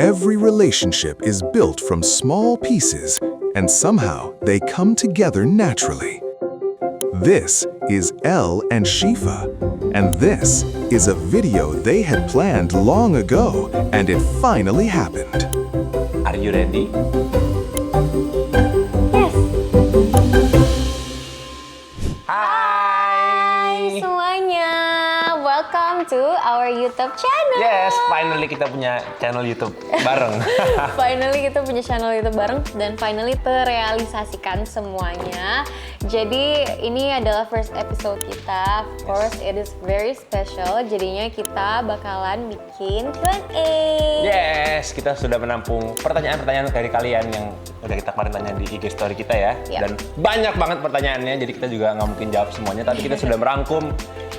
Every relationship is built from small pieces, and somehow they come together naturally. This is Elle and Shifa, and this is a video they had planned long ago, and it finally happened. Are you ready? Yes. Hai Semuanya, welcome to our YouTube channel. Yes, finally kita punya channel YouTube bareng. Finally kita punya channel YouTube bareng dan finally terrealisasikan semuanya. Jadi ini adalah first episode kita. Of course, it is very special. Jadinya kita bakalan bikin Q&A. Yes, kita sudah menampung pertanyaan-pertanyaan dari kalian yang udah kita kemarin tanya di IG story kita ya. Yep. Dan banyak banget pertanyaannya, jadi kita juga nggak mungkin jawab semuanya. Tapi kita sudah merangkum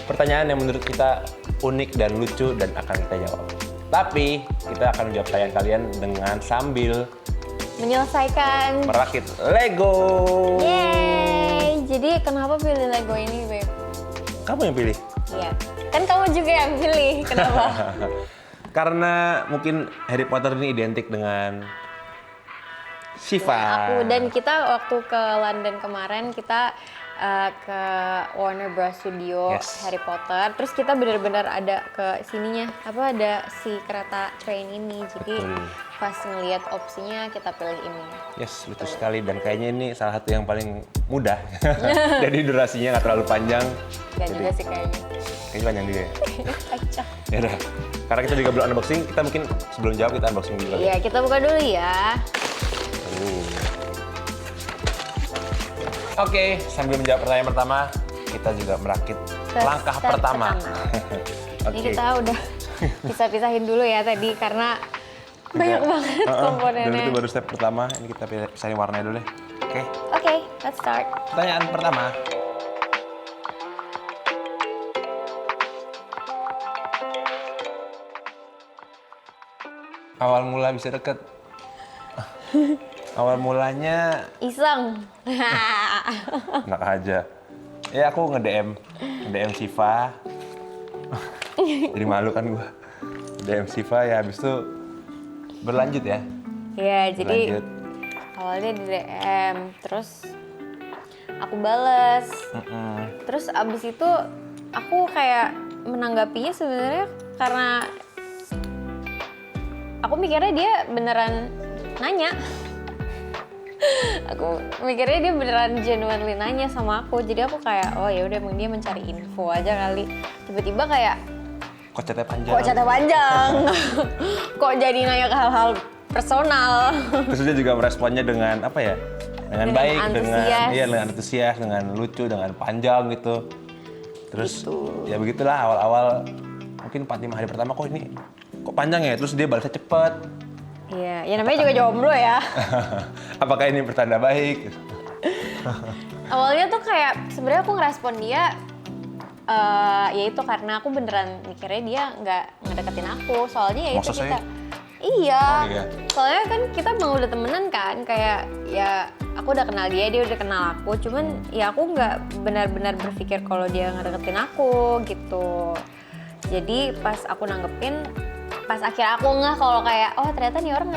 pertanyaan yang menurut kita unik dan lucu dan akan kita jawab. Tapi kita akan menjawab pertanyaan kalian dengan sambil Menyelesaikan. merakit Lego. Yeay. Jadi kenapa pilih Lego ini, Beb? Kamu yang pilih? Iya. Kan kamu juga yang pilih. Kenapa? Karena mungkin Harry Potter ini identik dengan Shifa. Aku dan kita waktu ke London kemarin kita ke Warner Bros Studio Yes. Harry Potter. Terus kita benar-benar ada ke sininya, ada si kereta train ini. Jadi Betul. pas ngelihat opsinya kita pilih ini. Yes, lucu sekali dan kayaknya ini salah satu yang paling mudah. Jadi durasinya nggak terlalu panjang. Gak Jadi, juga sih kayaknya. kayaknya panjang juga ya. Acak. Ya udah. Karena kita juga belum unboxing, kita mungkin sebelum jawab kita unboxing dulu. Iya, kita buka dulu ya. Oke, sambil menjawab pertanyaan pertama, kita juga merakit langkah Step pertama. Ini kita udah pisah-pisahin dulu ya tadi karena banyak banget Dan komponennya. itu baru step pertama, ini kita pisahin warnanya dulu deh. Oke, Oke, let's start. pertanyaan pertama. Awal mula bisa deket. Awal mulanya Iseng. enak aja. Ya aku nge-DM Shiva. Jadi malu kan gua. DM Shiva ya habis itu berlanjut ya. Ya, jadi Berlanjut. awalnya di DM, terus aku bales. Terus abis itu aku kayak menanggapinya sebenarnya karena aku mikirnya dia beneran nanya. Aku mikirnya dia beneran genuinely nanya sama aku. Jadi aku kayak, oh ya udah emang dia mencari info aja kali. Tiba-tiba kayak, Kok chatnya panjang? kok chatnya panjang? Kok jadi nanya ke hal-hal personal? Terus dia juga meresponnya dengan apa ya? Dengan baik, antusias. dengan antusias, dengan lucu, dengan panjang gitu. Terus Gitu. ya begitulah awal-awal mungkin 4-5 hari pertama kok ini kok panjang ya? Terus dia balasnya cepet. Iya, ya namanya juga jomblo ya. Apakah ini pertanda baik? Awalnya tuh kayak sebenarnya aku ngerespon dia ya itu karena aku beneran mikirnya dia nggak ngedeketin aku. Soalnya ya itu Masa sih? kita iya. Oh, iya. Soalnya kan kita mau udah temenan kan, kayak ya aku udah kenal dia udah kenal aku. Cuman ya aku nggak benar-benar berpikir kalau dia ngedeketin aku gitu. Jadi pas aku nanggepin, pas akhir aku ngeh kalau kayak oh ternyata nih orang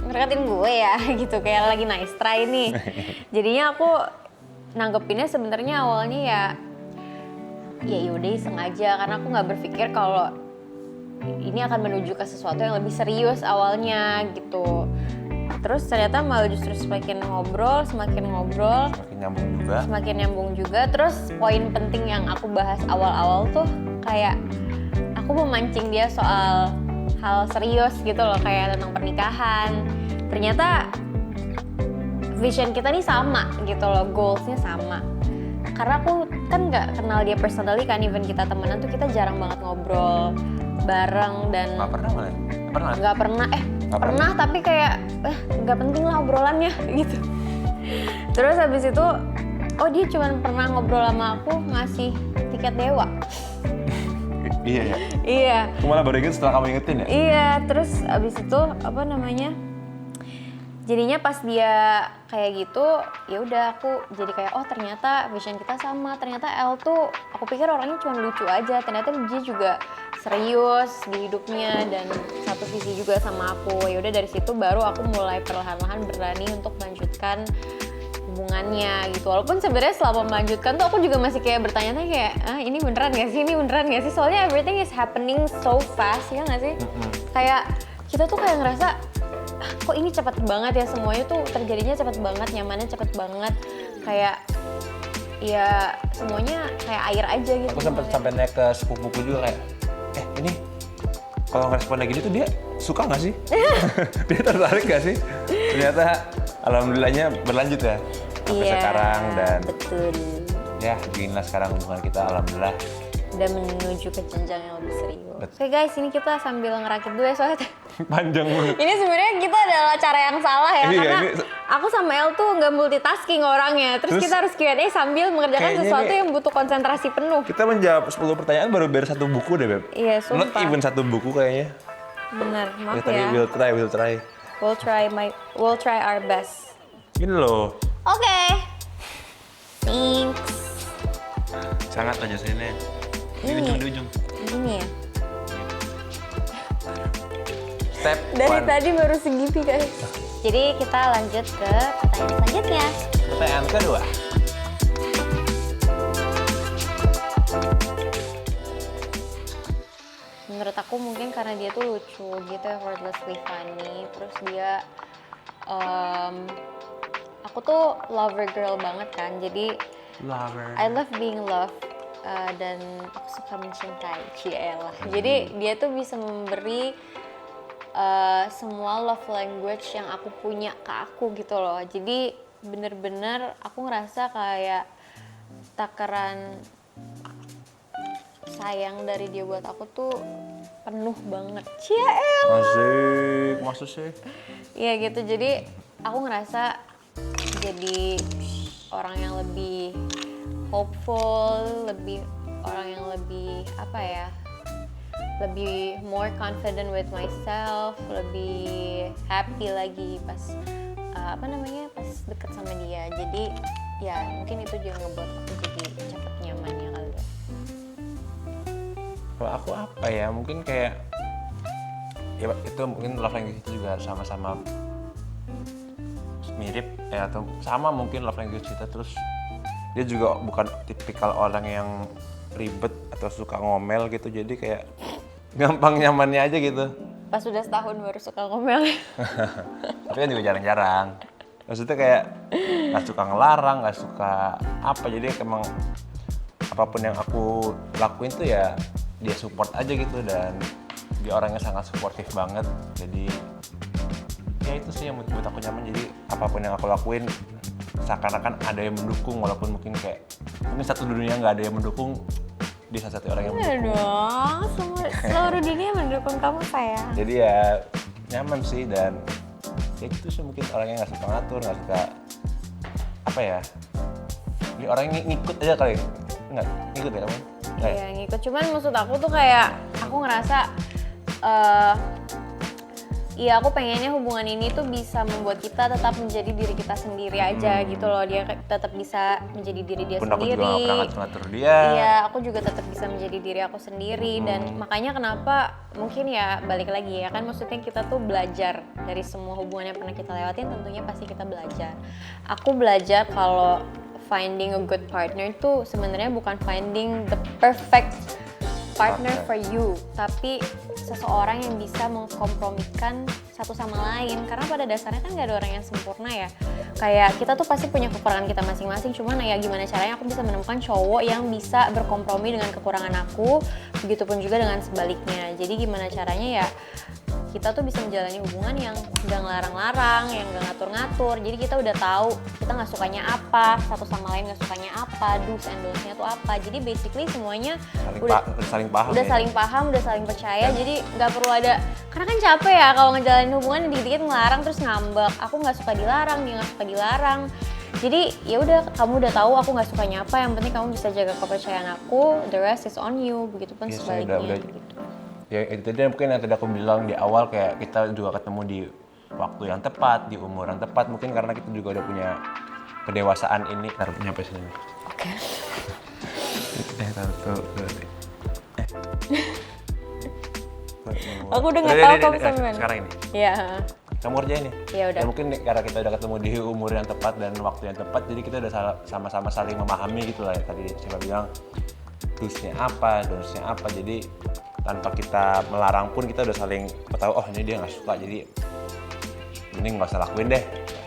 ngedeketin gue ya gitu, kayak lagi nice try nih. Jadinya aku nanggepinnya sebenarnya awalnya ya yaudah sengaja karena aku nggak berpikir kalau ini akan menuju ke sesuatu yang lebih serius awalnya gitu. Terus ternyata malah justru semakin ngobrol, Makin nyambung juga. Terus poin penting yang aku bahas awal-awal tuh kayak aku memancing dia soal hal serius gitu loh, kayak tentang pernikahan. Ternyata vision kita nih sama gitu loh, goalsnya sama. Karena aku kan nggak kenal dia personally kan, even kita temenan tuh kita jarang banget ngobrol bareng dan Nggak pernah malah. nggak pernah tapi kayak nggak penting lah obrolannya gitu. Terus habis itu oh dia cuma pernah ngobrol sama aku ngasih tiket dewa. Iya ya. Iya. Aku malah baru inget setelah kamu ingetin ya. Iya, terus abis itu apa namanya? jadinya pas dia kayak gitu ya udah aku jadi kayak oh ternyata vision kita sama, ternyata El tuh aku pikir orangnya cuma lucu aja, ternyata dia juga serius di hidupnya dan satu visi juga sama aku. Ya udah dari situ baru aku mulai perlahan-lahan berani untuk melanjutkan hubungannya gitu. Walaupun sebenarnya selama melanjutkan tuh aku juga masih kayak bertanya-tanya kayak ini beneran gak sih, ini beneran gak sih, soalnya everything is happening so fast ya gak sih? Kayak kita tuh kayak ngerasa kok ini cepet banget ya, semuanya tuh terjadinya cepet banget, nyamannya cepet banget, kayak ya semuanya kayak air aja gitu. Aku sempat sampai naik ke sepupuku juga kayak ini kalau ngerespon lagi gini tuh dia suka nggak sih? Dia tertarik nggak sih? Ternyata alhamdulillahnya berlanjut ya sampai sekarang dan betul. Ya beginilah sekarang hubungan kita alhamdulillah udah menuju ke jenjang yang lebih serius. Oke guys, ini kita sambil ngerakit dulu ya soalnya panjang banget. ini sebenarnya kita adalah cara yang salah ya, Iya, karena ini... aku sama El tuh nggak multitasking orangnya. Terus kita harus Q&A sambil mengerjakan sesuatu yang butuh konsentrasi penuh. Kita menjawab 10 pertanyaan baru beres satu buku deh, Beb. Iya, sumpah. Not even satu buku kayaknya. Bener, maaf Tapi ya. we'll try. We'll try our best. Gini loh. Oke. Thanks. Sangat aja sini. Di ujung. Gini ya. Step Dari one. tadi baru segini guys. Jadi kita lanjut ke pertanyaan selanjutnya. Pertanyaan kedua. Menurut aku mungkin karena dia tuh lucu gitu, effortlessly funny. Terus dia, aku tuh lover girl banget kan. Jadi Lover. I love being loved. Dan aku suka mencintai, cielah. Jadi dia tuh bisa memberi semua love language yang aku punya ke aku gitu loh. Jadi bener-bener aku ngerasa kayak takaran sayang dari dia buat aku tuh penuh banget. Cielah. Masuk sih. Iya gitu, jadi aku ngerasa jadi orang yang lebih hopeful, orang yang lebih lebih more confident with myself, lebih happy lagi pas pas deket sama dia. Jadi ya mungkin itu juga ngebuat aku jadi cepet nyamannya kali ya. Kalau aku apa ya, mungkin kayak ya itu mungkin love language itu juga sama-sama mirip ya, atau sama mungkin love language kita. Terus dia juga bukan tipikal orang yang ribet atau suka ngomel gitu, jadi kayak gampang nyamannya aja gitu. Pas sudah setahun baru suka ngomel. Tapi kan juga jarang-jarang. Maksudnya kayak gak suka ngelarang, gak suka apa, jadi emang apapun yang aku lakuin tuh ya dia support aja gitu, dan dia orangnya sangat suportif banget. Jadi ya itu sih yang buat aku nyaman. Jadi apapun yang aku lakuin seakan-akan ada yang mendukung, walaupun mungkin satu dunia nggak ada yang mendukung, dia salah satu orang yang mendukung. Dong, seluruh dunia mendukung kamu sayang. Jadi ya nyaman sih, dan ya itu sih mungkin orangnya nggak suka ngatur, nggak suka apa ya, ini orangnya ngikut aja kali. Nggak ngikut ya kamu? Iya ngikut, cuman maksud aku tuh kayak aku ngerasa iya aku pengennya hubungan ini tuh bisa membuat kita tetap menjadi diri kita sendiri aja gitu loh. Dia tetap bisa menjadi diri dia sendiri. Aku juga nggak pernah ngatur dia. Iya, aku juga tetap bisa menjadi diri aku sendiri. Dan makanya kenapa mungkin ya balik lagi ya kan, maksudnya kita tuh belajar dari semua hubungan yang pernah kita lewatin. Tentunya pasti kita belajar. Aku belajar kalau finding a good partner tuh sebenarnya bukan finding the perfect partner for you, tapi seseorang yang bisa mengkompromikan satu sama lain. Karena pada dasarnya kan gak ada orang yang sempurna ya. Kayak kita tuh pasti punya kekurangan kita masing-masing, cuman ya gimana caranya aku bisa menemukan cowok yang bisa berkompromi dengan kekurangan aku, begitupun juga dengan sebaliknya. Jadi gimana caranya ya kita tuh bisa menjalani hubungan yang gak ngelarang-larang, yang gak ngatur-ngatur. Jadi kita udah tahu kita gak sukanya apa, satu sama lain gak sukanya apa, do's and don'ts-nya tuh apa. Jadi basically semuanya saling paham. Udah saling paham, udah saling percaya. Jadi gak perlu ada, karena kan capek ya kalau ngejalanin hubungan dikit-dikit ngelarang terus ngambek. Aku gak suka dilarang, dia gak suka dilarang. Jadi ya udah, kamu udah tahu aku gak sukanya apa, yang penting kamu bisa jaga kepercayaan aku, the rest is on you, begitupun sebaliknya. Ya itu dia mungkin yang tadi aku bilang di awal, kayak kita juga ketemu di waktu yang tepat, di umur yang tepat. Mungkin karena kita juga udah punya kedewasaan ini. Taruh nyampe sini. Oke. Aku udah nggak tahu kamu sampean. Sekarang ini. Iya. Kamu kerjain nih. Ya udah. Ya mungkin karena kita udah ketemu di umur yang tepat dan waktu yang tepat, jadi kita udah sama-sama saling memahami gitu lah. Tadi Syifa bilang do's-nya apa, don't-nya apa. Jadi tanpa kita melarang pun kita udah saling tahu, oh ini dia nggak suka, jadi ini nggak usah lakuin deh.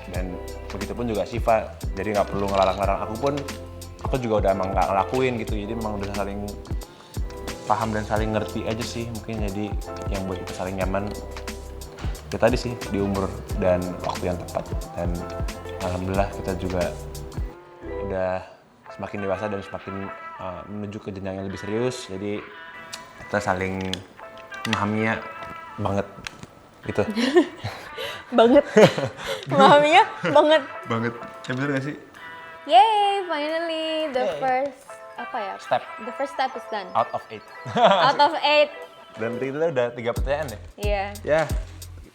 Dan begitu pun juga Syifa, jadi nggak perlu ngelarang-larang aku juga udah emang nggak ngelakuin gitu. Jadi memang udah saling paham dan saling ngerti aja sih mungkin. Jadi yang buat kita saling nyaman itu tadi sih, di umur dan waktu yang tepat. Dan alhamdulillah kita juga udah semakin dewasa dan semakin menuju ke jenjang yang lebih serius. Jadi kita saling memahaminya banget gitu. Banget. Memahaminya banget. Banget. Ya bener gak sih? Yay, finally the first apa ya? Step. The first step is done. Out of 8. Out of 8. Dan kita udah 3 pertanyaan deh. Iya. Ya,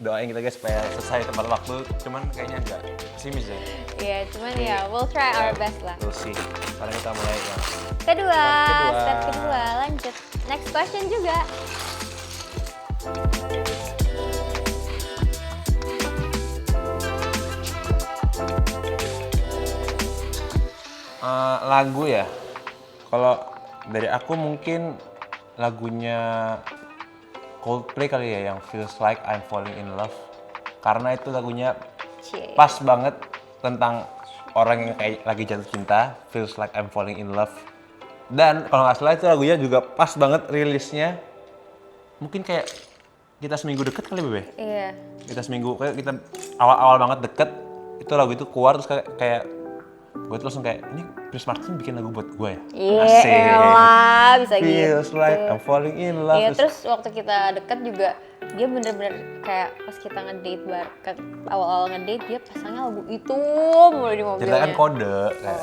doain kita guys supaya selesai tepat waktu. Cuman kayaknya agak pesimis ya. Iya, cuman ya we'll try our best lah. We'll see. Sekarang kita mulai yang Kedua, Kedua. step kedua, lanjut. Next question juga. lagu ya. Kalau dari aku mungkin lagunya Coldplay kali ya, yang Feels Like I'm Falling in Love. Karena itu lagunya Cie. pas banget tentang orang yang kayak lagi jatuh cinta, Feels Like I'm Falling in Love. Dan kalau nggak salah itu lagunya juga pas banget rilisnya. Mungkin kayak kita seminggu deket kali Bebe. Iya. Kita seminggu, kayak kita awal-awal banget deket, itu lagu itu keluar terus kayak gue tuh langsung kayak, ini Chris Martin bikin lagu buat gue ya? Iya, elah, bisa gitu. Feels like I'm falling in love. Iya, terus waktu kita deket juga, dia bener-bener kayak pas kita ngedate awal-awal ngedate, dia pasangnya lagu itu mulu di mobilnya. Cerita kan kode, kayak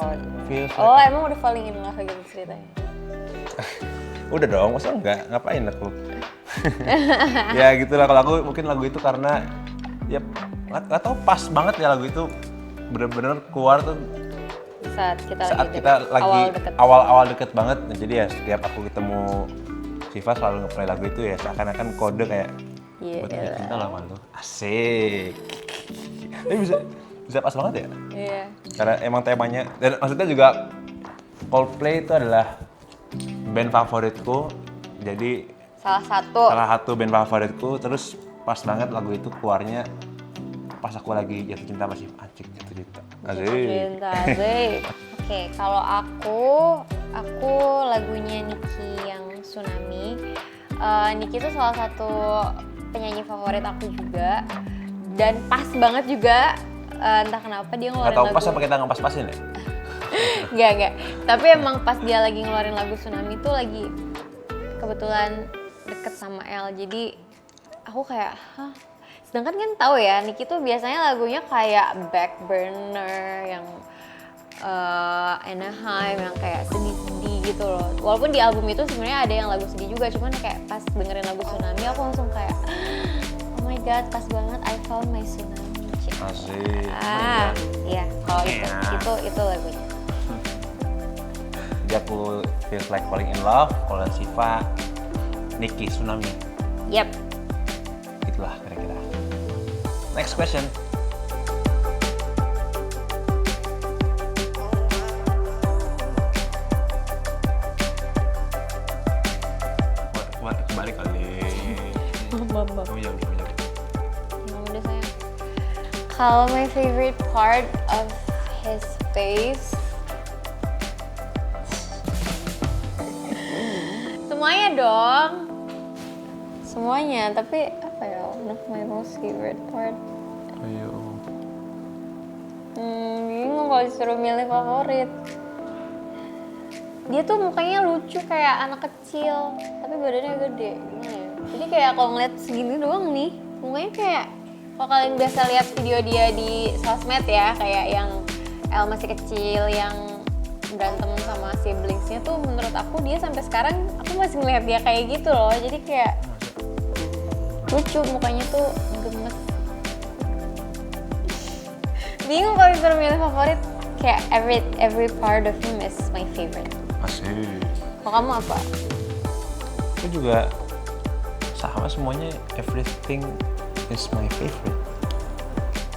feels like Oh, emang udah falling in love gitu ceritanya? udah dong, masa enggak? Ngapain aku? Ya gitulah, kalau aku mungkin lagu itu karena ya nggak tau, pas banget ya lagu itu bener-bener keluar tuh saat kita lagi awal-awal deket banget. Nah, jadi ya setiap aku ketemu Syifa selalu nge-play lagu itu ya, seakan-akan kode kayak gue tuh cinta lah sama lu. Asik. Ini bisa pas banget ya? Iya. Karena emang temanya, dan maksudnya juga Coldplay itu adalah band favoritku. Jadi Salah satu band favoritku, terus pas banget lagu itu keluarnya pas aku lagi jatuh cinta sama Syifa. Anjing, jatuh cinta. cinta asik. Oke, kalau aku lagunya Niki yang Tsunami. Niki itu salah satu penyanyi favorit aku juga, dan pas banget juga. Entah kenapa dia ngeluarin lagu. Gak tau pas apa kita ngepas-pasin ya? Enggak. Tapi emang pas dia lagi ngeluarin lagu Tsunami itu lagi kebetulan deket sama El. Jadi aku kayak, hah? Sedangkan kan tahu ya, Niki tuh biasanya lagunya kayak Backburner, yang Anaheim, yang kayak sedih-sedih gitu loh. Walaupun di album itu sebenarnya ada yang lagu sedih juga, cuman kayak pas dengerin lagu Tsunami aku langsung kayak, oh my god, pas banget, I found my Tsunami. Asik. Iya, kalau itu lagunya. Jadi aku Feels Like Falling in Love, kalau Syifa Niki Tsunami. Yep. Itulah kira-kira. Next question. Kembali kali. Bam. Kamu jawab. Yang udah sayang. Kalau my favorite part of his face, semuanya dong. Semuanya, tapi apa ya? One of my most favorite part. Ayo. Bingung kalau disuruh milih favorit. Dia tuh mukanya lucu kayak anak kecil, tapi badannya gede. Gimana ya? Jadi kayak kalau ngeliat segini doang nih, mukanya kayak kalau kalian biasa lihat video dia di sosmed ya, kayak yang El masih kecil, yang berantem sama siblingsnya tuh, menurut aku dia sampai sekarang aku masih ngeliat dia kayak gitu loh. Jadi kayak lucu, mukanya tuh gemes. Bingung kalau disuruh milih favorit. Kayak every part of him is my favorite. Asik. Kalau kamu apa? Aku juga sama semuanya, everything is my favorite.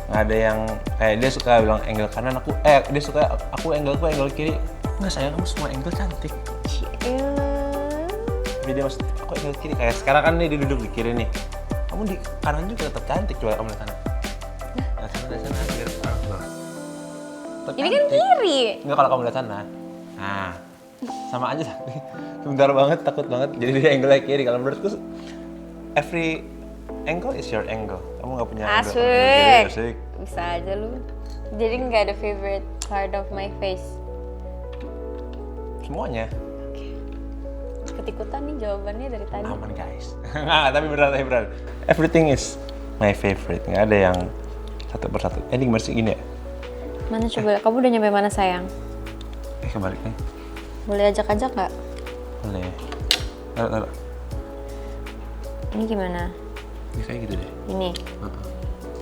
Nggak ada yang kayak dia suka bilang angle kanan dia suka aku angle kiri. Nggak, sayang, kamu semua angle cantik. Jadi dia maksud aku angle kiri, kayak sekarang kan dia duduk di kiri nih. Kamu di kanan juga tetap cantik, coba kamu lihat kanan. Nah, sana biar Ini kan kiri. Enggak, kalau kamu lihat sana. Nah, sama aja tapi sebentar banget, takut banget. Jadi dia angle kiri. Kalau menurutku every angle is your angle. Kamu nggak punya angle kiri, asik. Bisa aja lu. Jadi nggak ada favorite part of my face. Semuanya. Ikut-ikutan nih jawabannya dari tadi. Aman guys. Nggak, tapi beneran. Everything is my favorite. Nggak ada yang satu persatu. Ini gimana sih gini ya? Mana coba, kamu udah nyampe mana sayang? Kebalik nih. Boleh ajak-ajak nggak? Boleh. Taruh. Ini gimana? Ini kayak gitu deh. Ini.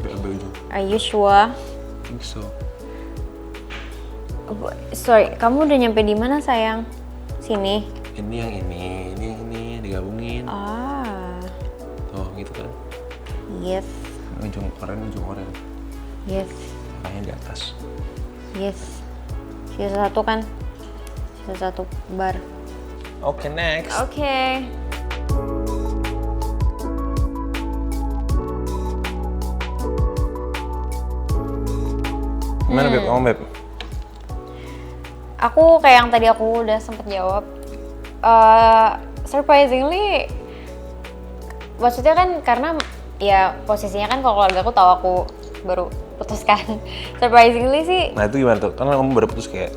Ambil ujung. Are you sure? I think so. Sorry, kamu udah nyampe di mana sayang? Sini. Ini yang ini digabungin. Ah. Tuh, gitu kan. Yes. Ujung oren. Yes. Kayaknya di atas. Yes. Sisa satu kan? Sisa satu bar. Oke, next. Oke. Gimana Beb? Kamu Beb? Aku kayak yang tadi aku udah sempet jawab. Surprisingly, maksudnya kan karena ya posisinya kan kalau keluarga aku tahu aku baru putus kan. Surprisingly sih. Nah itu gimana tuh? Karena kamu baru putus, kayak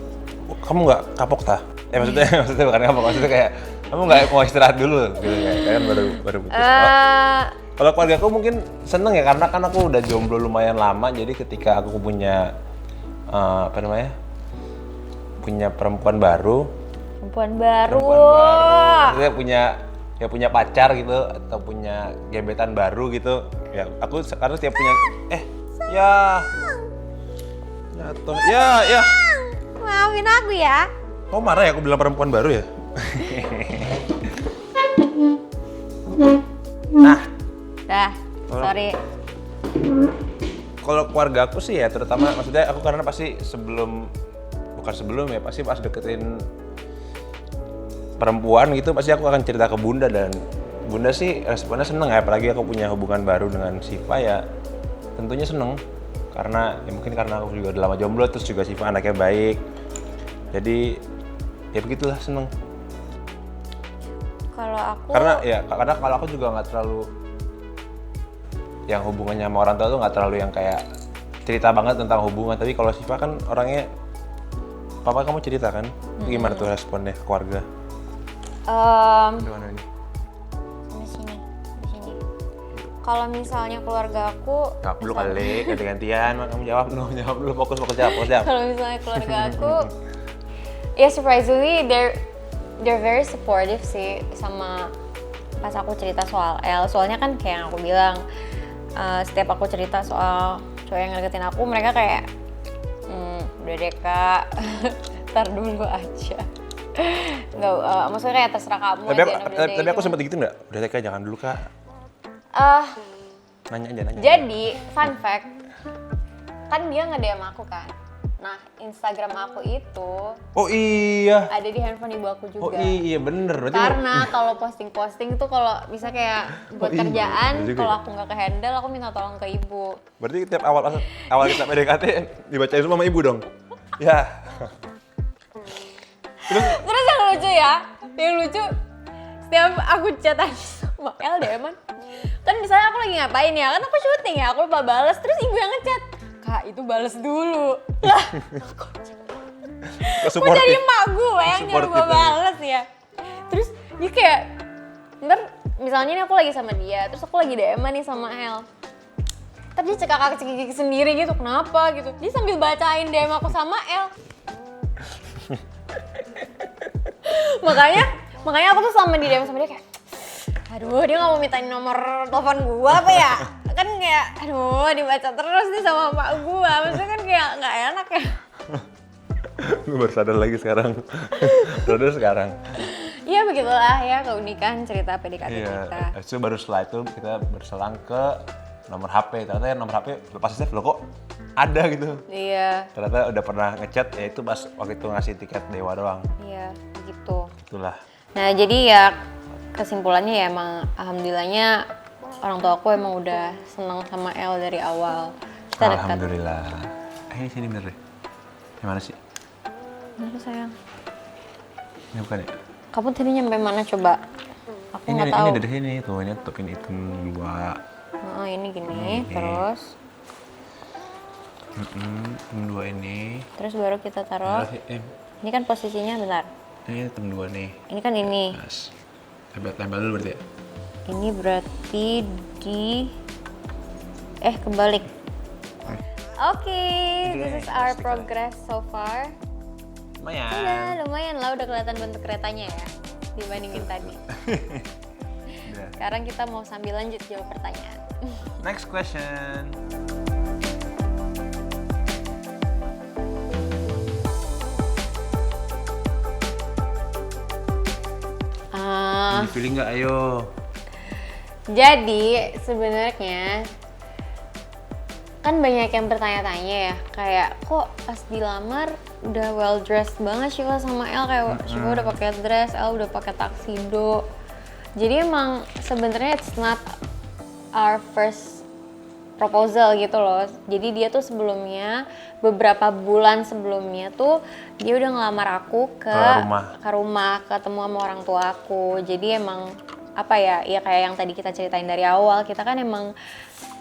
kamu nggak kapok tah? Maksudnya bukan kapok, maksudnya kayak kamu nggak mau istirahat dulu gitu, kayak kan baru putus. Kalau keluarga aku mungkin seneng ya, karena kan aku udah jomblo lumayan lama, jadi ketika aku punya punya perempuan baru, maksudnya punya pacar gitu atau punya gebetan baru gitu ya, aku sekarang setiap punya jatuh ya Maafin aku ya. kok marah ya aku bilang perempuan baru ya. Dah, sorry. Kalau keluarga aku sih ya, terutama maksudnya aku karena pasti pasti pas deketin perempuan gitu, pasti aku akan cerita ke bunda, dan bunda sih responnya seneng ya, apalagi aku punya hubungan baru dengan Siva ya, tentunya seneng. Karena ya mungkin karena aku juga udah lama jomblo, terus juga Siva anaknya baik, jadi ya begitulah, seneng. Karena kalau aku juga nggak terlalu yang hubungannya sama orang tua tuh nggak terlalu yang kayak cerita banget tentang hubungan, tapi kalau Siva kan orangnya, papa kamu cerita kan, gimana tuh responnya keluarga? Di sini. Kalau misalnya keluarga aku, Jawab dulu kali, ganti-gantian, kamu jawab dulu, fokus jawab. Kalau misalnya keluarga aku, ya surprisingly they're very supportive sih sama pas aku cerita soal El. Soalnya kan kayak yang aku bilang, setiap aku cerita soal cowok yang ngedeketin aku, mereka kayak, udah deh kak, ntar dulu aja. Nggak, maksudnya kayak terserah kamu aja. Tapi aku sempet gitu nggak? Udah deh kak, jangan dulu kak. Nanya aja. Jadi, fun fact, kan dia nge-DM aku kan. Nah, Instagram aku itu ada di handphone ibu aku juga. Oh iya, bener. Karena kalau posting-posting tuh kalau bisa kayak buat kerjaan, kalau aku nggak ke-handle, aku minta tolong ke ibu. Berarti tiap awal kita PDKT dibacain semua sama ibu dong? Ya. Terus yang lucu, setiap aku chatan sama El DM-an, kan misalnya aku lagi ngapain ya, kan aku syuting ya, aku lupa bales, terus ibu yang ngechat, kak itu bales dulu. Lah, kok jadi emak gue yang nyuruh gue bales ya. Terus dia kayak, ntar misalnya ini aku lagi sama dia, terus aku lagi DM-an nih sama El, ntar dia cekak-cekik sendiri gitu, kenapa gitu, dia sambil bacain DM aku sama El. Makanya aku tuh selama di DM sama dia kayak, aduh dia nggak mau mintain nomor telepon gua apa ya? Kan kayak aduh dibaca terus nih sama emak gue. Maksudnya kan kayak nggak enak ya. Gue baru sadar lagi sekarang. Baru sekarang. Ya begitulah ya keunikan cerita PDKT Iya. kita. Itu baru setelah itu kita berselang ke nomor HP. Ternyata yang nomor HP lepas save lo kok ada gitu. Iya, Ternyata udah pernah ngechat ya itu pas waktu itu ngasih tiket Dewa doang. iya gitu. Itulah. Nah jadi ya kesimpulannya ya emang alhamdulillahnya orang tua aku emang udah seneng sama El dari awal. Kita dekat. Alhamdulillah. Sini bener deh. Yang mana sih? Kenapa sayang? Ini bukan ya? Kamu tadi nyampe mana coba? Aku nggak tahu. Ini dari sini tuh, ini tuh ini hitam 2. Oh ini gini, terus Hitam 2 ini. terus baru kita taruh. Ini kan posisinya bentar. Ini hitam 2 nih. Ini kan ini. Mas. Tempel dulu berarti ya? Ini berarti di kebalik. Oke, this is our progress so far. Lumayan. Lumayan lah udah kelihatan bentuk keretanya ya dibandingin tadi. Udah. Sekarang kita mau sambil lanjut jawab pertanyaan. Next question. Pilih nggak? Ayo. Jadi sebenarnya kan banyak yang bertanya-tanya ya, kayak kok pas dilamar udah well dressed banget Syifa sama El, kayak Syifa udah pakai dress, El udah pakai tuxedo. Jadi emang sebenarnya it's not our first proposal gitu loh. Jadi dia tuh sebelumnya beberapa bulan sebelumnya tuh dia udah ngelamar aku ke rumah ketemu sama orang tua aku. Jadi emang apa ya kayak yang tadi kita ceritain dari awal, kita kan emang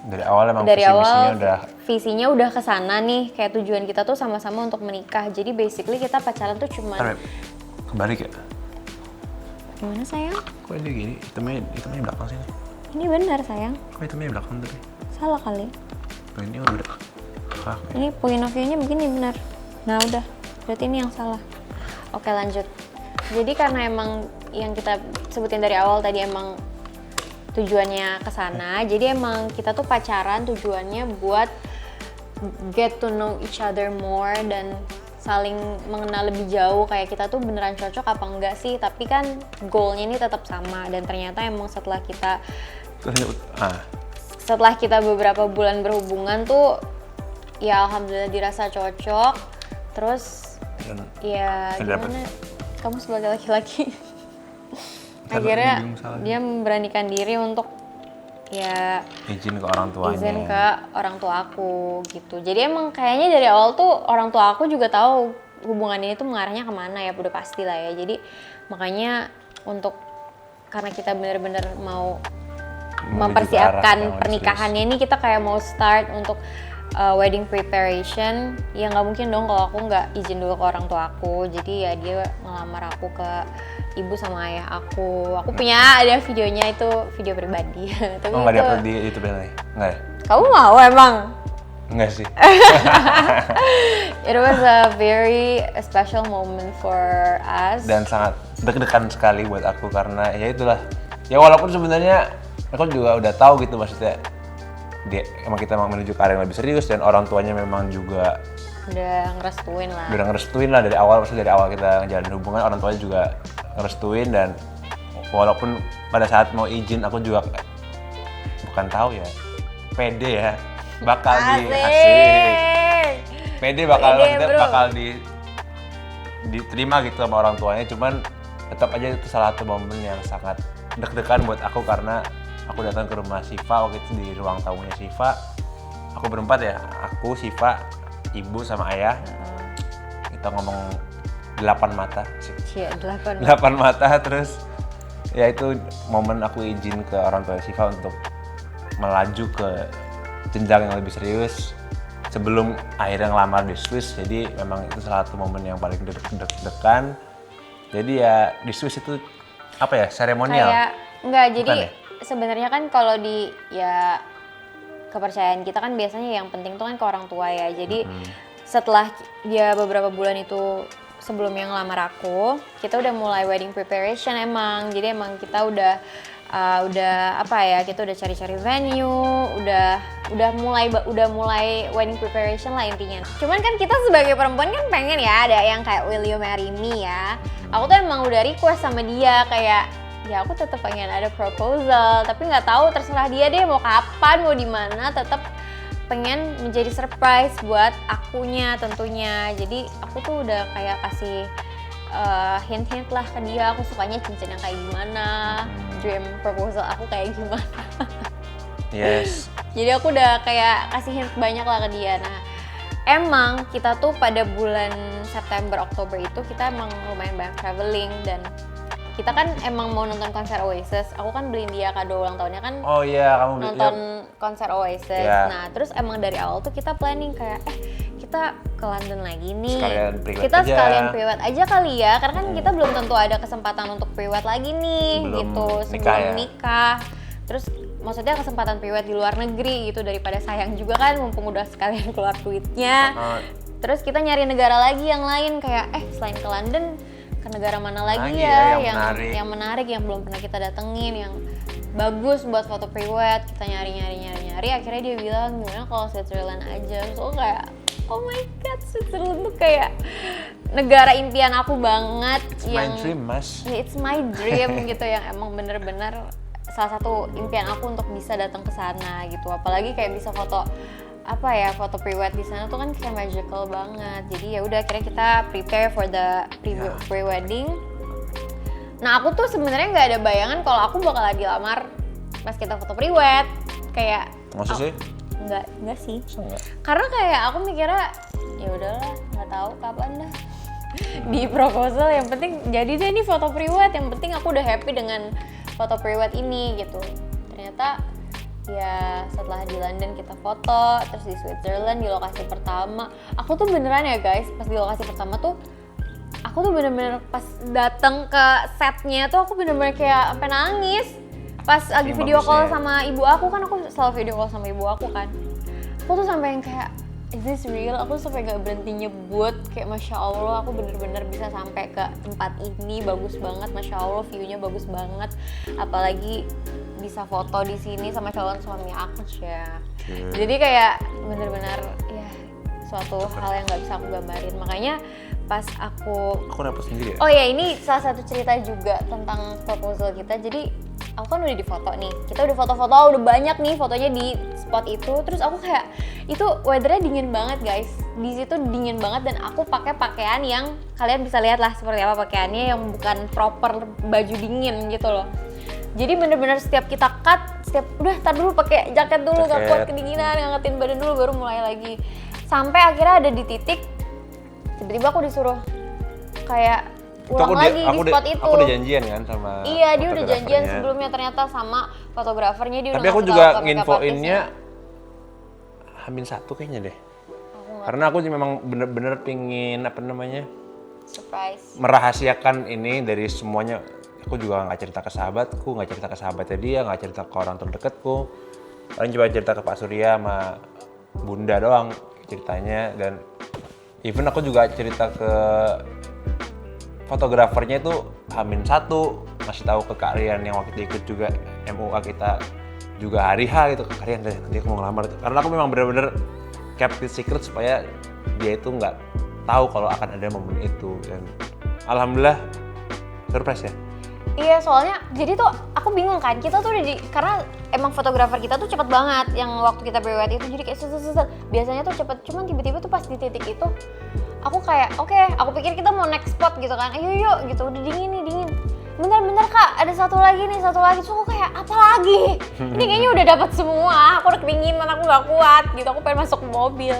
dari awal visinya udah kesana nih, kayak tujuan kita tuh sama-sama untuk menikah. Jadi basically kita pacaran tuh cuman kebalik ya? gimana sayang? Kok ini gini? Hitamnya di belakang sini. Ini benar sayang. Kok hitamnya di belakang tadi? Salah kali. Oh, ini udah. Ini point of view-nya begini benar. Nah udah, berarti ini yang salah. Oke lanjut. Jadi karena emang yang kita sebutin dari awal tadi emang tujuannya ke sana. Jadi emang kita tuh pacaran tujuannya buat get to know each other more dan saling mengenal lebih jauh, kayak kita tuh beneran cocok apa enggak sih. Tapi kan goalnya ini tetap sama, dan ternyata emang setelah kita beberapa bulan berhubungan tuh ya alhamdulillah dirasa cocok. Terus ya gimana, kamu sebagai laki-laki akhirnya dia memberanikan diri untuk ya izin ke orang tuanya. Izin ke orang tua aku gitu. Jadi emang kayaknya dari awal tuh orang tua aku juga tahu hubungan ini tuh mengarahnya kemana ya, udah pasti lah ya. Jadi makanya karena kita bener-bener mau mempersiapkan pernikahannya ini, kita kayak mau start untuk wedding preparation. Ya nggak mungkin dong kalau aku nggak izin dulu ke orang tua aku. Jadi ya dia ngelamar aku ke ibu sama ayah aku. Aku punya ada videonya, itu video pribadi. Tapi nggak diupload di YouTube nih? Nggak ya? Kamu mau emang? Nggak sih. It was a very special moment for us. Dan sangat deg-degan sekali buat aku karena ya itulah. Ya walaupun sebenarnya aku juga udah tahu gitu, maksudnya emang kita menuju ke arah yang lebih serius dan orang tuanya memang juga udah ngerestuin lah dari awal. Maksudnya dari awal kita ngejalanin hubungan, orang tuanya juga ngerestuin. Dan walaupun pada saat mau izin aku juga bukan tahu ya, pede ya bakal pede bakal diterima gitu sama orang tuanya. Cuman tetap aja itu salah satu momen yang sangat deg-degan buat aku karena aku datang ke rumah Syifa waktu itu di ruang tamunya Syifa. Aku berempat ya, aku, Syifa, ibu sama ayah. Kita ngomong 8 mata sih. Iya, 8 mata. Terus ya itu momen aku izin ke orang tua Syifa untuk melaju ke jenjang yang lebih serius sebelum akhirnya ngelamar di Swiss. Jadi memang itu salah satu momen yang paling deg-degan. Jadi ya di Swiss itu apa ya, seremonial? Jadi sebenarnya kan kalau di ya kepercayaan kita kan biasanya yang penting tuh kan ke orang tua ya. Jadi setelah dia beberapa bulan itu sebelumnya ngelamar aku, kita udah mulai wedding preparation emang. Jadi emang kita udah udah apa ya, kita udah cari-cari venue, udah mulai wedding preparation lah intinya. Cuman kan kita sebagai perempuan kan pengen ya ada yang kayak will you marry me ya. Aku tuh emang udah request sama dia kayak ya aku tetap pengen ada proposal, tapi nggak tahu terserah dia deh mau kapan, mau di mana, tetap pengen menjadi surprise buat akunya tentunya. Jadi aku tuh udah kayak kasih hint-hint lah ke dia, aku sukanya cincin yang kayak gimana, dream proposal aku kayak gimana. Yes. Jadi aku udah kayak kasih hint banyak lah ke dia. Nah, emang kita tuh pada bulan September, Oktober itu kita emang lumayan banyak traveling dan kita kan emang mau nonton konser Oasis. Aku kan beliin dia kado ulang tahunnya kan. Oh iya, kamu nonton konser Oasis. Yeah. Nah, terus emang dari awal tuh kita planning kayak kita ke London lagi nih. Sekalian pre-wed aja kali ya, karena kan kita belum tentu ada kesempatan untuk pre-wed lagi nih sebelum nikah. Terus maksudnya kesempatan pre-wed di luar negeri gitu daripada sayang juga kan mumpung udah sekalian keluar duitnya. Terus kita nyari negara lagi yang lain kayak selain ke London ke negara mana lagi yang menarik yang belum pernah kita datengin, yang bagus buat foto pre-wed. Kita nyari akhirnya dia bilang gimana kalau Switzerland aja. So kayak oh my god, Switzerland tuh kayak negara impian aku banget. My dream, Mas. It's my dream gitu, yang emang bener-bener salah satu impian aku untuk bisa datang ke sana gitu. Apalagi kayak bisa foto foto pre-wed di sana tuh kan kayak magical banget. Jadi ya udah akhirnya kita prepare for the pre-wedding. Nah, aku tuh sebenarnya nggak ada bayangan kalau aku bakal dilamar pas kita foto pre-wed. Kayak maksud sih? Enggak sih. Karena kayak aku mikirnya ya udahlah, nggak tahu kapan dah di proposal, yang penting jadi deh nih foto pre-wed, yang penting aku udah happy dengan foto pre-wed ini gitu. Ternyata ya setelah di London kita foto, terus di Switzerland di lokasi pertama, aku tuh beneran ya guys, pas di lokasi pertama tuh aku tuh bener-bener pas datang ke setnya tuh aku bener-bener kayak sampai nangis. Pas lagi video call sama ibu aku kan, aku selalu video call sama ibu aku kan, aku tuh sampai yang kayak is this real? Aku tuh sampai gak berhenti nyebut kayak Masya Allah aku bener-bener bisa sampai ke tempat ini, bagus banget, Masya Allah view-nya bagus banget, apalagi bisa foto di sini sama calon suami aku ya. Jadi kayak bener-bener ya suatu hal yang gak bisa aku gambarin. Makanya pas aku dapet sendiri ya? Oh ya, ini salah satu cerita juga tentang proposal kita. Jadi aku kan udah difoto nih, kita udah foto-foto, udah banyak nih fotonya di spot itu. Terus aku kayak, itu weathernya dingin banget guys, di situ dingin banget, dan aku pakai pakaian yang kalian bisa lihat lah seperti apa pakaiannya, yang bukan proper baju dingin gitu loh. Jadi bener-bener setiap kita cut, udah tar dulu pakai jaket dulu, gak kuat kedinginan, ngangetin badan dulu baru mulai lagi. Sampai akhirnya ada di titik tiba-tiba aku disuruh kayak ulang lagi di spot itu. Aku udah janjian kan sama Iya, dia udah janjian sebelumnya ternyata sama fotografernya, dia udah. Tapi aku juga nginfoinnya H-1 kayaknya deh. Karena aku memang bener-bener pingin surprise, merahasiakan ini dari semuanya. Aku juga nggak cerita ke sahabatku, nggak cerita ke sahabatnya dia, nggak cerita ke orang terdekatku. Paling coba cerita ke Pak Surya sama Bunda doang ceritanya. Dan even aku juga cerita ke fotografernya itu H-1, masih tahu ke Kak Rian yang waktu itu ikut juga MUA kita juga hari H gitu. Kak Rian nanti aku mau ngelamar. Karena aku memang benar-benar kept it secret supaya dia itu nggak tahu kalau akan ada momen itu. Dan alhamdulillah surprise ya. Iya, soalnya jadi tuh aku bingung kan, kita tuh karena emang fotografer kita tuh cepet banget yang waktu kita pre-wed itu, jadi kayak set. Biasanya tuh cepet, cuman tiba-tiba tuh pas di titik itu aku kayak oke, aku pikir kita mau next spot gitu kan, ayo yuk gitu, udah dingin. Bentar Kak, ada satu lagi. Terus aku kayak apa lagi? Ini kayaknya udah dapat semua, aku udah kedinginan, aku gak kuat gitu, aku pengen masuk mobil.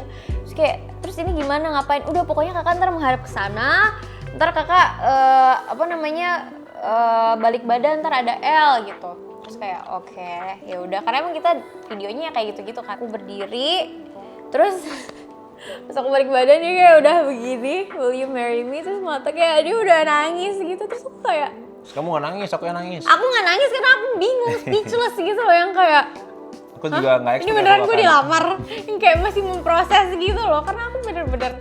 Terus ini gimana, ngapain? Udah pokoknya kakak ntar menghadap ke sana, ntar kakak balik badan ntar ada L gitu. Terus kayak oke, ya udah, karena emang kita videonya kayak gitu-gitu kan. Aku berdiri, terus pas aku balik badan dia kayak udah begini, will you marry me? Terus mata kayak dia udah nangis gitu. Terus aku kayak, terus kamu gak nangis, aku yang nangis. Aku gak nangis karena aku bingung, speechless gitu loh, yang kayak aku juga gak expect. Ini beneran gue dilamar, yang kayak masih memproses gitu loh. Karena aku bener-bener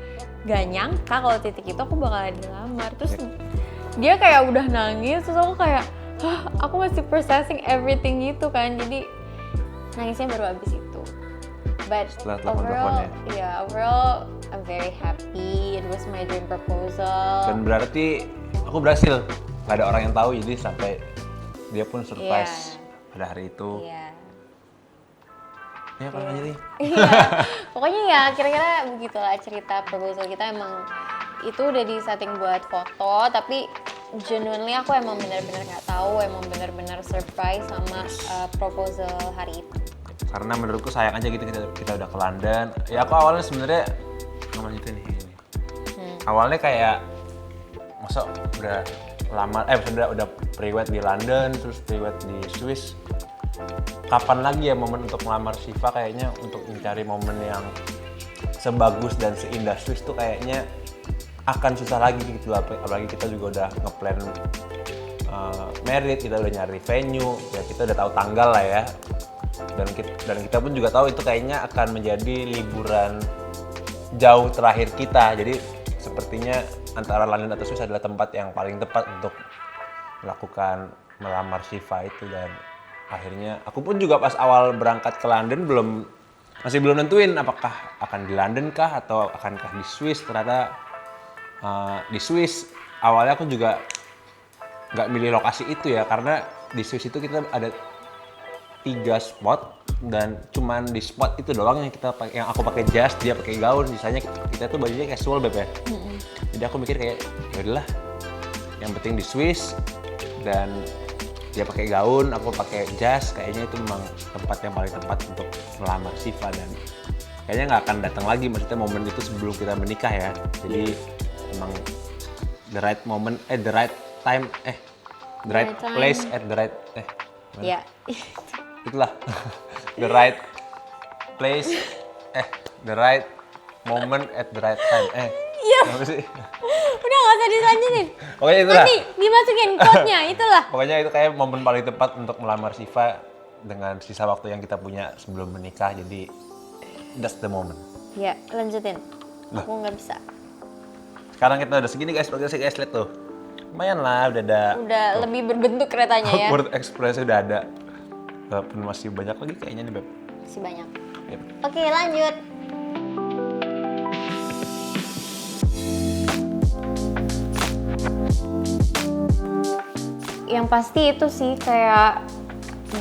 gak nyangka kalau titik itu aku bakalan dilamar. Terus dia kayak udah nangis, terus aku kayak aku masih processing everything gitu kan, jadi nangisnya baru habis itu. But Setelah overall, telepon-teleponnya. overall I'm very happy. It was my dream proposal. Dan berarti aku berhasil. Gak ada orang yang tahu, jadi sampai dia pun surprise pada hari itu. Iya. Ya, apa aja nih? Iya, pokoknya ya kira-kira begitulah cerita proposal kita. Emang itu udah di setting buat foto, tapi genuinely aku emang benar-benar nggak tahu, emang benar-benar surprise sama proposal hari itu. Karena menurutku sayang aja gitu kita udah ke London. Ya aku awalnya sebenarnya namanya itu nih ini. Awalnya kayak masa udah lama udah pre-wed di London, terus pre-wed di Swiss. Kapan lagi ya momen untuk melamar Syifa? Kayaknya untuk mencari momen yang sebagus dan seindah Swiss tuh kayaknya akan susah lagi gitu. Apalagi kita juga udah ngeplan married, kita udah nyari venue, ya kita udah tahu tanggal lah ya. Dan kita pun juga tahu itu kayaknya akan menjadi liburan jauh terakhir kita. Jadi sepertinya antara London atau Swiss adalah tempat yang paling tepat untuk melakukan melamar Syifa itu. Dan akhirnya aku pun juga pas awal berangkat ke London masih belum nentuin apakah akan di London kah atau akankah di Swiss. Ternyata di Swiss awalnya aku juga nggak milih lokasi itu ya, karena di Swiss itu kita ada 3 spot dan cuman di spot itu doang yang aku pakai jas, dia pakai gaun, sisanya kita tuh bajunya casual beb ya. Jadi aku mikir kayak ya udahlah, yang penting di Swiss dan dia pakai gaun, aku pakai jas, kayaknya itu memang tempat yang paling tepat untuk melamar Syifa. Dan kayaknya nggak akan datang lagi, maksudnya momen itu sebelum kita menikah ya. Jadi emang the right moment, the right time, the right place at the right Iya. itulah the right place, the right moment at the right time. Iya. Apa sih? Udah nggak usah dilanjutin. Pokoknya itulah. Nanti dimasukin quote-nya, itulah. Pokoknya itu kayak momen paling tepat untuk melamar Syifa dengan sisa waktu yang kita punya sebelum menikah. Jadi that's the moment. Ya, lanjutin. Aku nggak bisa. Sekarang kita udah segini guys, progresnya guys, lihat tuh. Lumayan lah, udah ada. Udah lebih berbentuk keretanya ya. Word express udah ada. Walaupun masih banyak lagi kayaknya nih, Beb. Masih banyak. Yep. Oke, lanjut. Yang pasti itu sih kayak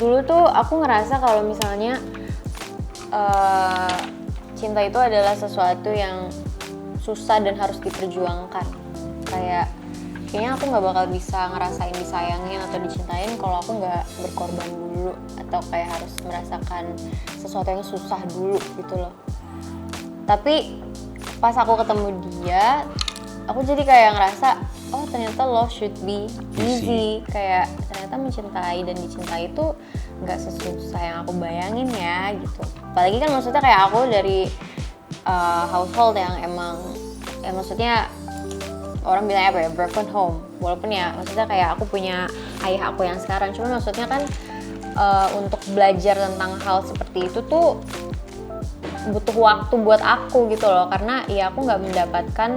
dulu tuh aku ngerasa kalau misalnya cinta itu adalah sesuatu yang susah dan harus diperjuangkan. Kayaknya aku nggak bakal bisa ngerasain disayangin atau dicintain kalau aku nggak berkorban dulu atau kayak harus merasakan sesuatu yang susah dulu gitu loh. Tapi pas aku ketemu dia, aku jadi kayak ngerasa oh ternyata love should be easy. Kayak ternyata mencintai dan dicintai itu nggak sesusah yang aku bayangin ya gitu. Apalagi kan maksudnya kayak aku dari household yang emang ya maksudnya orang bilang apa ya, broken home. Walaupun ya maksudnya kayak aku punya ayah aku yang sekarang, cuma maksudnya kan untuk belajar tentang hal seperti itu tuh butuh waktu buat aku gitu loh, karena ya aku nggak mendapatkan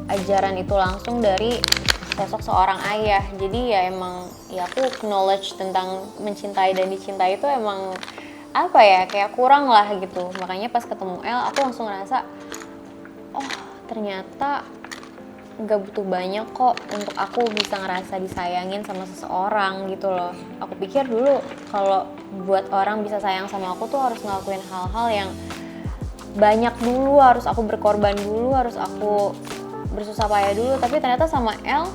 ajaran itu langsung dari sosok seorang ayah. Jadi ya emang ya aku knowledge tentang mencintai dan dicintai itu emang apa ya, kayak kurang lah gitu. Makanya pas ketemu El aku langsung ngerasa oh ternyata nggak butuh banyak kok untuk aku bisa ngerasa disayangin sama seseorang gitu loh. Aku pikir dulu kalau buat orang bisa sayang sama aku tuh harus ngelakuin hal-hal yang banyak dulu, harus aku berkorban dulu, harus aku bersusah payah dulu. Tapi ternyata sama El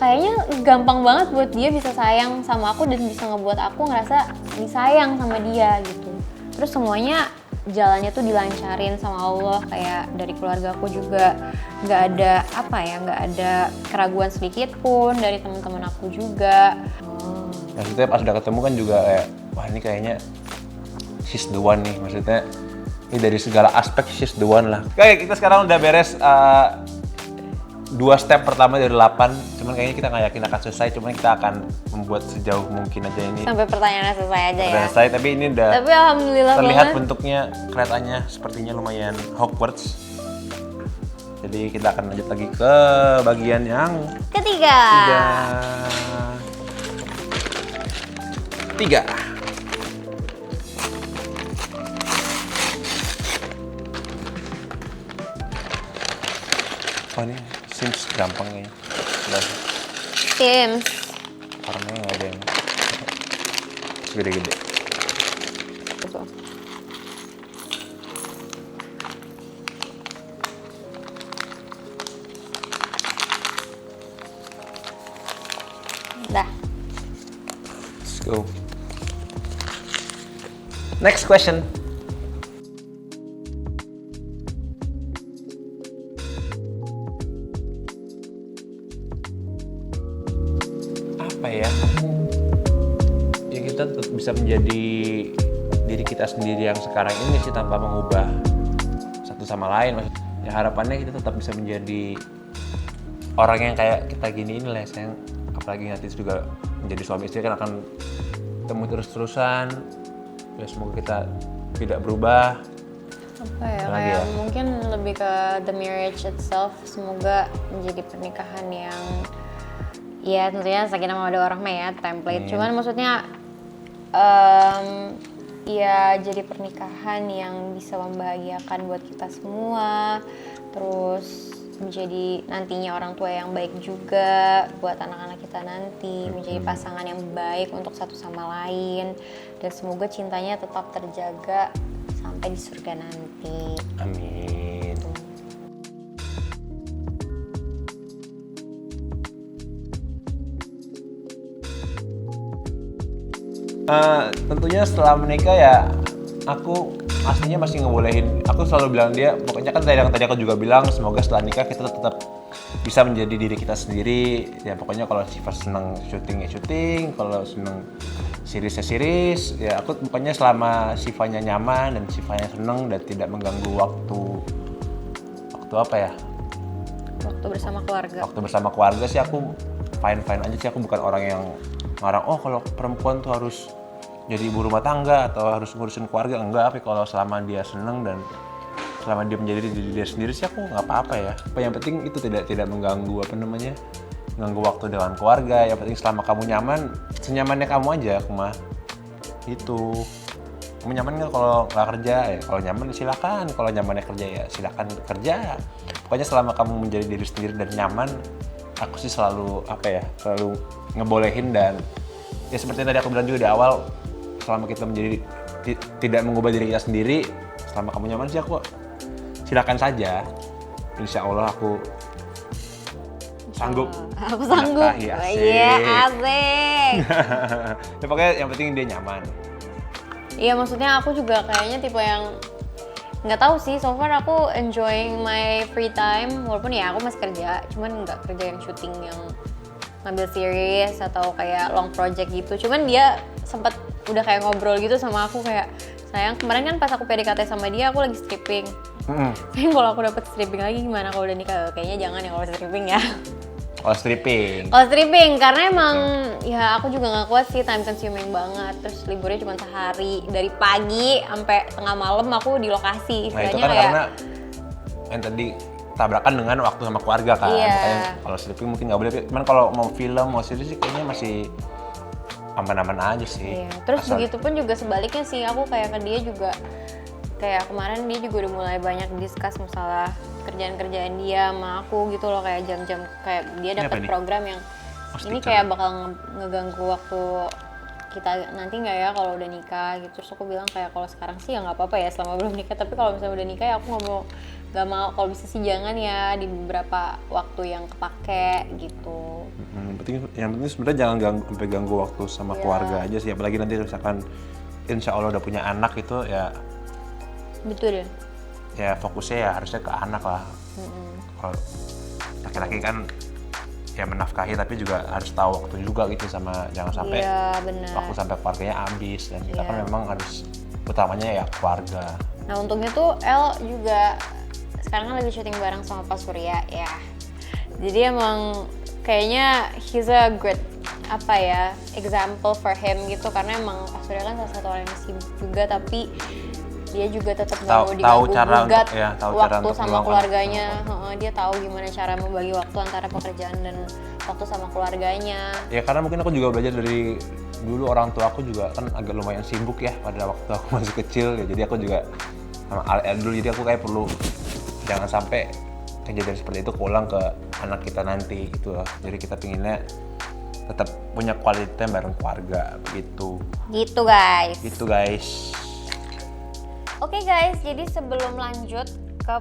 kayaknya gampang banget buat dia bisa sayang sama aku dan bisa ngebuat aku ngerasa disayang sama dia gitu. Terus semuanya jalannya tuh dilancarin sama Allah, kayak dari keluarga aku juga nggak ada nggak ada keraguan sedikit pun, dari teman-teman aku juga. Maksudnya pas udah ketemu kan juga kayak wah ini kayaknya she's the one nih, maksudnya ini dari segala aspek she's the one lah. Oke, kita sekarang udah beres 2 step pertama dari 8, cuman kayaknya kita nggak yakin akan selesai, cuman kita akan membuat sejauh mungkin aja ini. Sampai pertanyaannya selesai aja ya. Selesai, tapi ini udah Tapi alhamdulillah terlihat banget. bentuknya, keretanya sepertinya lumayan Hogwarts. Jadi kita akan lanjut lagi ke bagian yang Ketiga. 3. Oh ini Sims gampang kayaknya. Udah, Sims. warnanya nggak ada yang gede-gede. Dah. Let's go. Next question. Apa ya? Ya kita tetap bisa menjadi diri kita sendiri yang sekarang ini sih tanpa mengubah satu sama lain. Ya harapannya kita tetap bisa menjadi orang yang kayak kita gini inilah sayang. Apalagi nanti juga menjadi suami istri kan akan ketemu terus-terusan. Ya semoga kita tidak berubah. Apa ya, Apalagi kayak ya? mungkin lebih ke the marriage itself, semoga menjadi pernikahan yang ya tentunya sakinah mawaddah warahmah ya, template. Cuman maksudnya ya jadi pernikahan yang bisa membahagiakan buat kita semua, terus menjadi nantinya orang tua yang baik juga buat anak-anak kita nanti, menjadi pasangan yang baik untuk satu sama lain, dan semoga cintanya tetap terjaga sampai di surga nanti. Amin. Tentunya setelah menikah ya aku aslinya masih ngebolehin. Aku selalu bilang dia, pokoknya kan tadi aku juga bilang semoga setelah nikah kita tetap bisa menjadi diri kita sendiri. Ya pokoknya kalau Syifa seneng syuting ya syuting, kalau seneng series ya series. Ya aku pokoknya selama Syifanya nyaman dan Syifanya seneng dan tidak mengganggu waktu apa ya? Waktu bersama keluarga. Waktu bersama keluarga sih aku fine aja sih. Aku bukan orang yang ngarang kalau perempuan tuh harus jadi ibu rumah tangga atau harus ngurusin keluarga, enggak. Tapi kalau selama dia seneng dan selama dia menjadi diri dia sendiri sih aku nggak apa-apa ya. Yang penting itu tidak mengganggu mengganggu waktu dengan keluarga. Yang penting selama kamu nyaman, senyamannya kamu aja aku mah. Itu kamu nyaman nggak kalau nggak kerja ya? Kalau nyaman silakan, kalau nyamannya kerja ya silakan kerja. Pokoknya selama kamu menjadi diri sendiri dan nyaman, aku sih selalu ngebolehin. Dan ya seperti tadi aku bilang juga di awal, selama kita menjadi tidak mengubah diri kita sendiri, selama kamu nyaman sih aku silakan saja. Insya Allah aku sanggup. Aku sanggup. Iya, Iya, asik. Ya, pokoknya yang penting dia nyaman. Iya, maksudnya aku juga kayaknya tipe yang nggak tahu sih, so far aku enjoying my free time, walaupun ya aku masih kerja, cuman nggak kerja yang syuting yang ngambil series atau kayak long project gitu. Cuman dia sempat udah kayak ngobrol gitu sama aku kayak, sayang kemarin kan pas aku PDKT sama dia aku lagi stripping. Sayang kalau aku dapet stripping lagi gimana kalau udah nikah? Kayaknya jangan ya kalau stripping ya. Kalau stripping. Kalau stripping karena emang ya aku juga nggak kuat sih, time consuming banget. Terus liburnya cuma sehari, dari pagi sampai tengah malam aku di lokasi. Nah itu Istilahnya kan kayak, karena yang tadi tabrakan dengan waktu sama keluarga kan. Iya. Makanya kalau stripping mungkin nggak boleh. Cuman kalau mau film, mau series sih kayaknya masih aman-aman aja sih. iya. Terus begitu pun juga sebaliknya sih, aku kayak ke dia juga kayak kemarin dia juga udah mulai banyak discuss masalah kerjaan-kerjaan dia sama aku gitu loh, kayak jam-jam kayak dia dapat program yang ini kayak bakal ngeganggu waktu kita nanti nggak ya kalau udah nikah gitu. Terus aku bilang kayak kalau sekarang sih ya nggak apa-apa ya selama belum nikah, tapi kalau misalnya udah nikah ya aku nggak mau kalau bisa sih jangan ya di beberapa waktu yang kepake gitu. Yang penting sebenarnya jangan sampai ganggu waktu sama keluarga aja sih. Apalagi nanti misalkan insya Allah udah punya anak itu ya. Betul deh. Ya fokusnya ya harusnya ke anak lah. Kalau laki-laki kan ya menafkahi tapi juga harus tahu waktu juga gitu, sama jangan sampai waktu sampai keluarganya habis. Dan kita kan memang harus utamanya ya keluarga. Nah untungnya tuh El juga sekarang kan lagi syuting bareng sama Pak Surya ya. Jadi emang kayaknya he's a great example for him gitu, karena emang Pak Surya kan salah satu orang yang sibuk juga, tapi dia juga tetap Tahu mau cara diganggu-gugat untuk- ya, tahu cara waktu untuk sama meluangkan keluarganya. Dia tahu gimana cara membagi waktu antara pekerjaan dan waktu sama keluarganya. Ya karena mungkin aku juga belajar dari dulu orang tua aku juga kan agak lumayan sibuk ya pada waktu aku masih kecil ya. Jadi aku juga sama dulu, jadi aku kayak perlu jangan sampai kejadian seperti itu keulang ke anak kita nanti gitu loh. Jadi kita pinginnya tetap punya quality time bareng keluarga begitu. Gitu guys. Gitu guys. Oke guys, jadi sebelum lanjut ke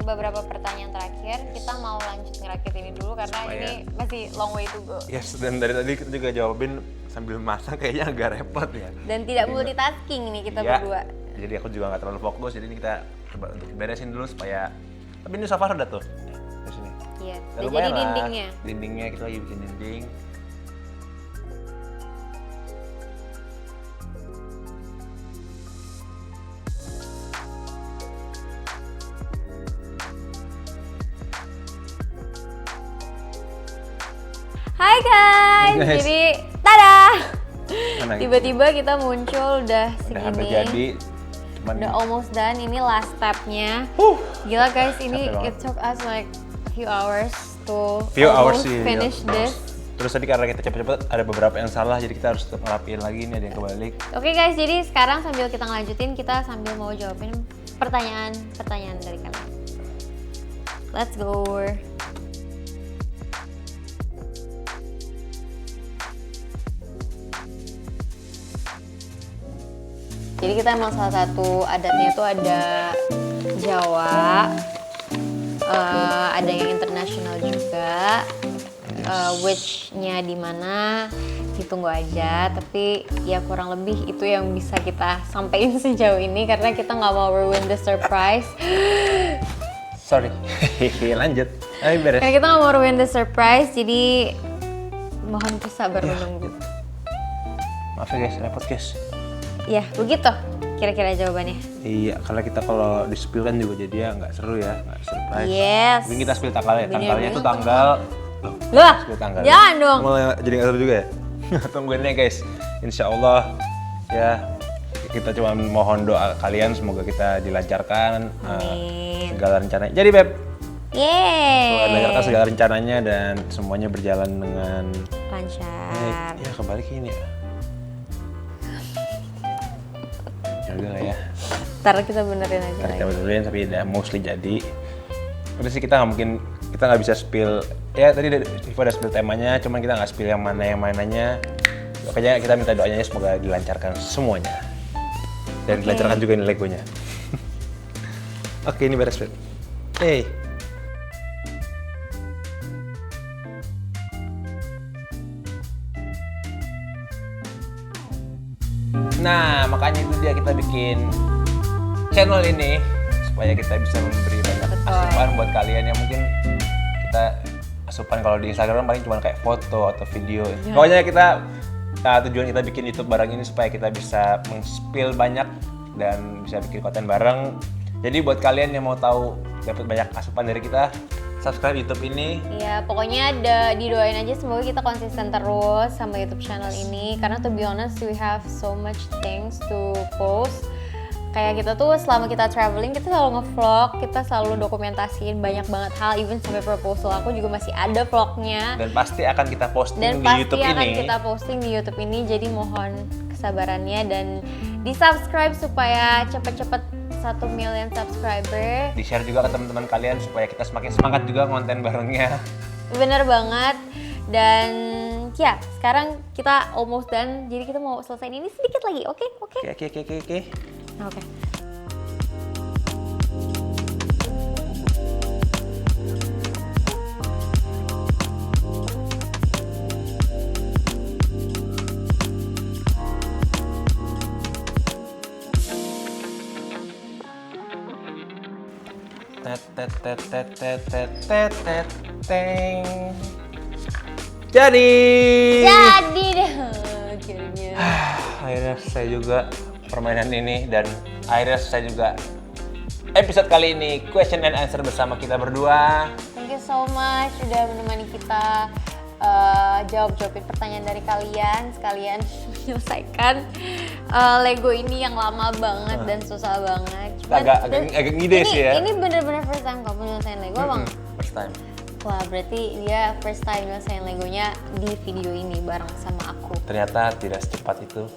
beberapa pertanyaan terakhir, kita mau lanjut ngerakit ini dulu karena Supaya- ini masih long way to go. Yes, dan dari tadi kita juga jawabin sambil masak kayaknya agak repot ya. Dan tidak multitasking nih kita Iya. berdua. Jadi aku juga nggak terlalu fokus, jadi ini kita coba untuk beresin dulu supaya. Tapi ini so far udah tuh di sini. Iya, Ya, udah lumayan jadi lah. dindingnya. Dindingnya kita lagi bikin dinding. Hai guys, Hai, guys. jadi tada! Mana gitu? Tiba-tiba kita muncul udah Udah hampir segini. jadi. Cuman Udah almost done, ini last stepnya. Gila guys, ini Capek banget. it took us like few hours to Few hours almost sih, finish iya. this. Terus tadi karena kita cepet-cepet ada beberapa yang salah, jadi kita harus tetap ngerapiin lagi, ini ada yang kebalik. Oke guys, jadi sekarang sambil kita ngelanjutin, kita sambil mau jawabin pertanyaan dari kalian. Let's go. Jadi kita emang salah satu adatnya itu ada Jawa, ada yang internasional juga. Which-nya di mana ditunggu aja, tapi ya kurang lebih itu yang bisa kita sampaikan sejauh ini karena kita nggak mau ruin the surprise. Sorry, lanjut. Ayo beres. Karena kita nggak mau ruin the surprise, jadi mohon bersabar menunggu. Maaf ya guys, repot guys. Ya begitu kira-kira jawabannya. Iya, karena kita kalau di spill kan juga jadi ya nggak seru ya, nggak surprise. Yes. Mungkin kita spill tanggalnya, Bener, tanggalnya bener. tuh tanggal. Lah, Spill tanggal. jangan dong. Malah jadi nggak seru juga ya. Tungguin ya guys. Insya Allah ya kita cuma mohon doa kalian semoga kita dilancarkan Amin. segala rencananya. Jadi Beb, Yeay. dilancarkan segala rencananya dan semuanya berjalan dengan Lancar. ya kebalik ini ya. Ya udah lah ya. Ntar kita benerin aja Kita lagi. benerin tapi udah mostly jadi. Udah sih kita nggak mungkin, kita nggak bisa spill. Ya tadi Viva udah spill temanya, cuman kita nggak spill yang mananya. Makanya kita minta doanya semoga dilancarkan semuanya. Dan dilancarkan juga ini legonya. Oke, ini beres, Beb. Hey. Nah, makanya itu dia kita bikin channel ini supaya kita bisa memberi banyak Betul. asupan buat kalian yang mungkin kita asupan kalau di Instagram paling cuma kayak foto atau video. Pokoknya kita tujuan kita bikin YouTube bareng ini supaya kita bisa meng-spill banyak dan bisa bikin konten bareng. Jadi buat kalian yang mau tahu dapat banyak asupan dari kita, subscribe YouTube ini. Ya pokoknya didoain aja semoga kita konsisten terus sama YouTube channel ini karena to be honest we have so much things to post. Kayak kita tuh selama kita traveling kita selalu nge-vlog, kita selalu dokumentasiin banyak banget hal, even sampai proposal aku juga masih ada vlognya. Dan pasti akan kita posting Dan di pasti YouTube akan ini. kita posting di YouTube ini, jadi mohon kesabarannya dan di-subscribe supaya cepet-cepet 1 million subscriber. Di-share juga ke teman-teman kalian supaya kita semakin semangat juga konten barengnya. Bener banget. Dan ya, sekarang kita almost done. Jadi kita mau selesaiin ini sedikit lagi, oke? Oke. Oke. Oke. Teng. Jadi. Jadi deh akhirnya. Akhirnya saya juga permainan ini dan akhirnya saya juga episode kali ini question and answer bersama kita berdua. Thank you so much sudah menemani kita jawabin pertanyaan dari kalian, sekalian menyelesaikan Lego ini yang lama banget dan susah banget. Agak ngide sih ya. Ini bener-bener first time kamu nyelesain Lego, Bang? First time. Wah, berarti dia first time nyelesain Legonya di video ini bareng sama aku. Ternyata tidak secepat itu.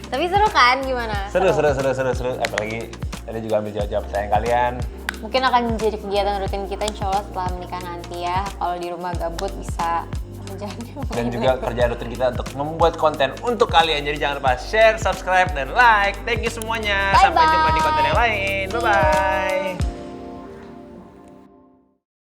Tapi seru kan? Gimana? Seru. Apalagi tadi juga ambil jawab pertanyaan kalian. Mungkin akan menjadi kegiatan rutin kita insya Allah setelah menikah nanti ya. Kalau di rumah gabut bisa menjadi Dan juga kerjaan rutin kita untuk membuat konten untuk kalian. Jadi jangan lupa share, subscribe, dan like. Thank you semuanya. Bye-bye. Sampai jumpa di konten yang lain. Bye-bye.